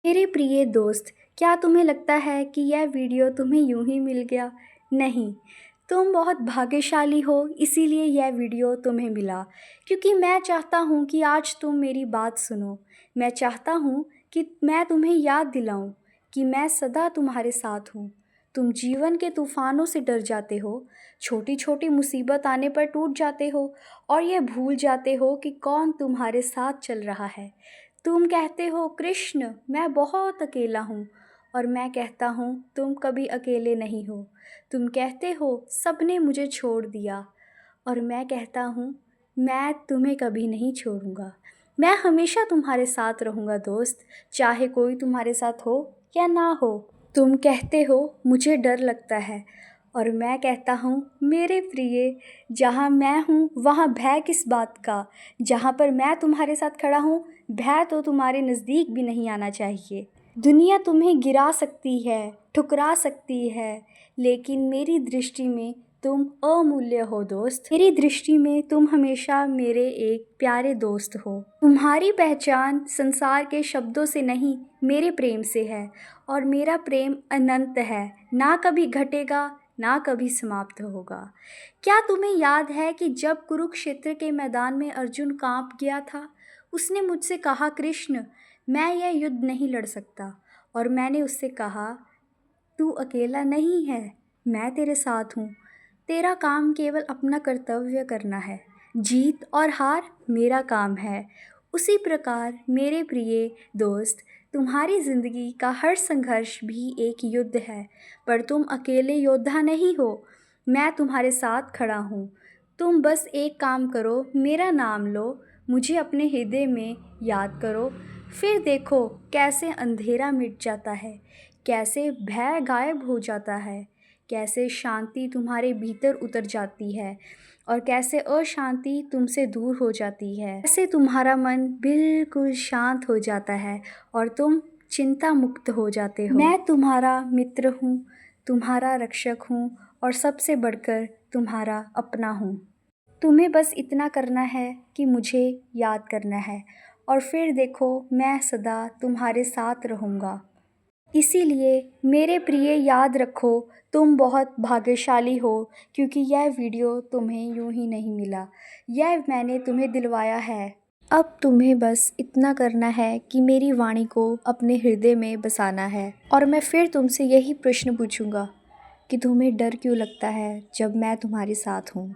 मेरे प्रिय दोस्त, क्या तुम्हें लगता है कि यह वीडियो तुम्हें यूं ही मिल गया? नहीं, तुम बहुत भाग्यशाली हो, इसीलिए यह वीडियो तुम्हें मिला। क्योंकि मैं चाहता हूँ कि आज तुम मेरी बात सुनो। मैं चाहता हूँ कि मैं तुम्हें याद दिलाऊं कि मैं सदा तुम्हारे साथ हूँ। तुम जीवन के तूफानों से डर जाते हो, छोटी छोटी मुसीबत आने पर टूट जाते हो और यह भूल जाते हो कि कौन तुम्हारे साथ चल रहा है। तुम कहते हो, कृष्ण मैं बहुत अकेला हूँ, और मैं कहता हूँ तुम कभी अकेले नहीं हो। तुम कहते हो सबने मुझे छोड़ दिया, और मैं कहता हूँ मैं तुम्हें कभी नहीं छोड़ूंगा। मैं हमेशा तुम्हारे साथ रहूँगा दोस्त, चाहे कोई तुम्हारे साथ हो या ना हो। तुम कहते हो मुझे डर लगता है, और मैं कहता हूँ मेरे प्रिय, जहाँ मैं हूँ वहाँ भय किस बात का। जहाँ पर मैं तुम्हारे साथ खड़ा हूँ, भय तो तुम्हारे नज़दीक भी नहीं आना चाहिए। दुनिया तुम्हें गिरा सकती है, ठुकरा सकती है, लेकिन मेरी दृष्टि में तुम अमूल्य हो दोस्त। मेरी दृष्टि में तुम हमेशा मेरे एक प्यारे दोस्त हो। तुम्हारी पहचान संसार के शब्दों से नहीं, मेरे प्रेम से है, और मेरा प्रेम अनंत है, ना कभी घटेगा ना कभी समाप्त होगा। क्या तुम्हें याद है कि जब कुरुक्षेत्र के मैदान में अर्जुन कांप गया था, उसने मुझसे कहा, कृष्ण मैं यह युद्ध नहीं लड़ सकता। और मैंने उससे कहा, तू अकेला नहीं है, मैं तेरे साथ हूँ। तेरा काम केवल अपना कर्तव्य करना है, जीत और हार मेरा काम है। उसी प्रकार मेरे प्रिय दोस्त, तुम्हारी ज़िंदगी का हर संघर्ष भी एक युद्ध है, पर तुम अकेले योद्धा नहीं हो। मैं तुम्हारे साथ खड़ा हूँ। तुम बस एक काम करो, मेरा नाम लो, मुझे अपने हृदय में याद करो, फिर देखो कैसे अंधेरा मिट जाता है, कैसे भय गायब हो जाता है, कैसे शांति तुम्हारे भीतर उतर जाती है, और कैसे अशांति तुमसे दूर हो जाती है। कैसे तुम्हारा मन बिल्कुल शांत हो जाता है और तुम चिंता मुक्त हो जाते हो। मैं तुम्हारा मित्र हूँ, तुम्हारा रक्षक हूँ, और सबसे बढ़कर तुम्हारा अपना हूँ। तुम्हें बस इतना करना है कि मुझे याद करना है, और फिर देखो मैं सदा तुम्हारे साथ रहूँगा। इसीलिए मेरे प्रिय, याद रखो तुम बहुत भाग्यशाली हो, क्योंकि यह वीडियो तुम्हें यूं ही नहीं मिला, यह मैंने तुम्हें दिलवाया है। अब तुम्हें बस इतना करना है कि मेरी वाणी को अपने हृदय में बसाना है, और मैं फिर तुमसे यही प्रश्न पूछूंगा कि तुम्हें डर क्यों लगता है जब मैं तुम्हारे साथ हूँ।